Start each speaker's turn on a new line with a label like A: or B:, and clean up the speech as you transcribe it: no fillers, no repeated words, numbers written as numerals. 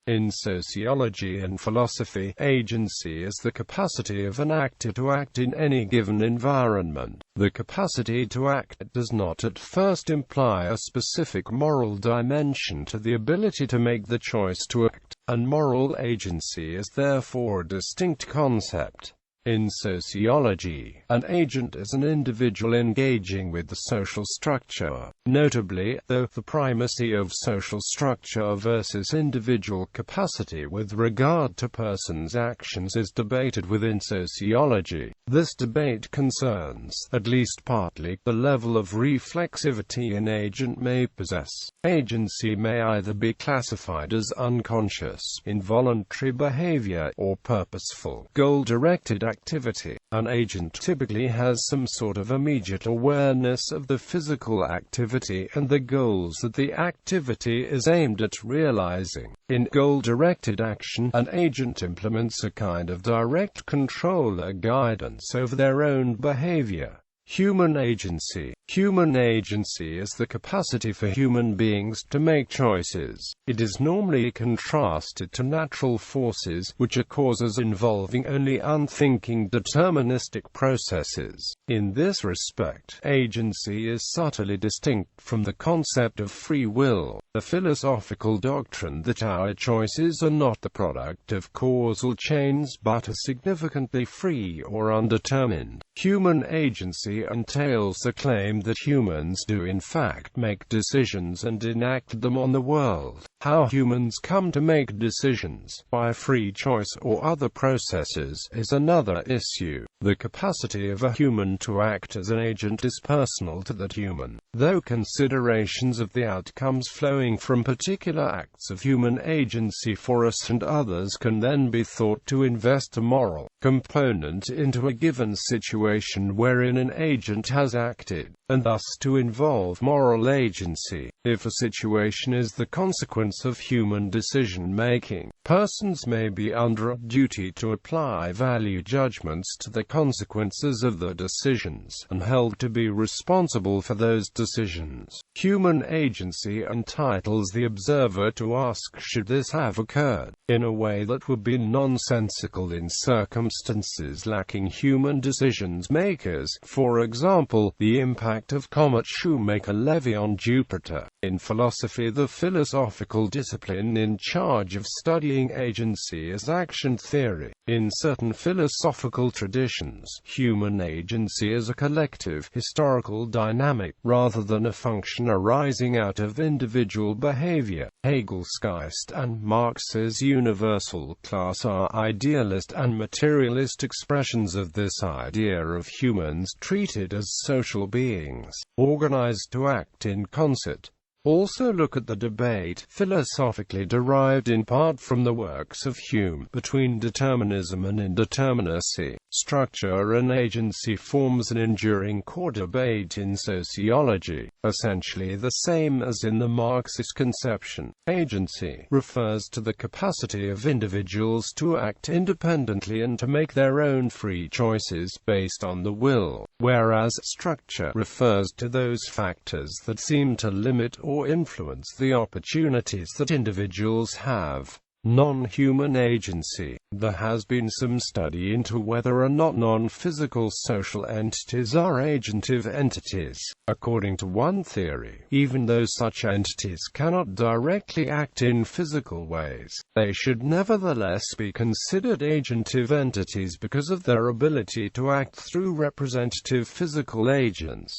A: In sociology and philosophy, agency is the capacity of an actor to act in any given environment. The capacity to act does not at first imply a specific moral dimension to the ability to make the choice to act, and moral agency is therefore a distinct concept. In sociology, an agent is an individual engaging with the social structure. Notably, the primacy of social structure versus individual capacity with regard to persons' actions is debated within sociology. This debate concerns, at least partly, the level of reflexivity an agent may possess. Agency may either be classified as unconscious, involuntary behavior, or purposeful, goal-directed activity. An agent typically has some sort of immediate awareness of the physical activity and the goals that the activity is aimed at realizing. In goal-directed action, an agent implements a kind of direct control or guidance over their own behavior. Human agency. Human agency is the capacity for human beings to make choices. It is normally contrasted to natural forces, which are causes involving only unthinking deterministic processes. In this respect, agency is subtly distinct from the concept of free will, the philosophical doctrine that our choices are not the product of causal chains but are significantly free or undetermined. Human agency entails the claim that humans do in fact make decisions and enact them on the world. How humans come to make decisions, by free choice or other processes, is another issue. The capacity of a human to act as an agent is personal to that human, though considerations of the outcomes flowing from particular acts of human agency for us and others can then be thought to invest a moral component into a given situation wherein an agent has acted, and thus to involve moral agency. If a situation is the consequence of human decision-making, persons may be under a duty to apply value judgments to the consequences of the decisions, and held to be responsible for those decisions. Human agency entitles the observer to ask, should this have occurred, in a way that would be nonsensical in circumstances lacking human decision-makers, for example, the impact of comet Shoemaker-Levy on Jupiter. In philosophy, the philosophical discipline in charge of studying agency is action theory. In certain philosophical traditions, human agency is a collective, historical dynamic, rather than a function arising out of individual behavior. Hegel's Geist and Marx's universal class are idealist and materialist expressions of this idea of humans treated as social beings, organized to act in concert. Also look at the debate, philosophically derived in part from the works of Hume, between determinism and indeterminacy. Structure and agency forms an enduring core debate in sociology, essentially the same as in the Marxist conception. Agency refers to the capacity of individuals to act independently and to make their own free choices based on the will, whereas structure refers to those factors that seem to limit or influence the opportunities that individuals have. Non-human agency. There has been some study into whether or not non-physical social entities are agentive entities. According to one theory, even though such entities cannot directly act in physical ways, they should nevertheless be considered agentive entities because of their ability to act through representative physical agents.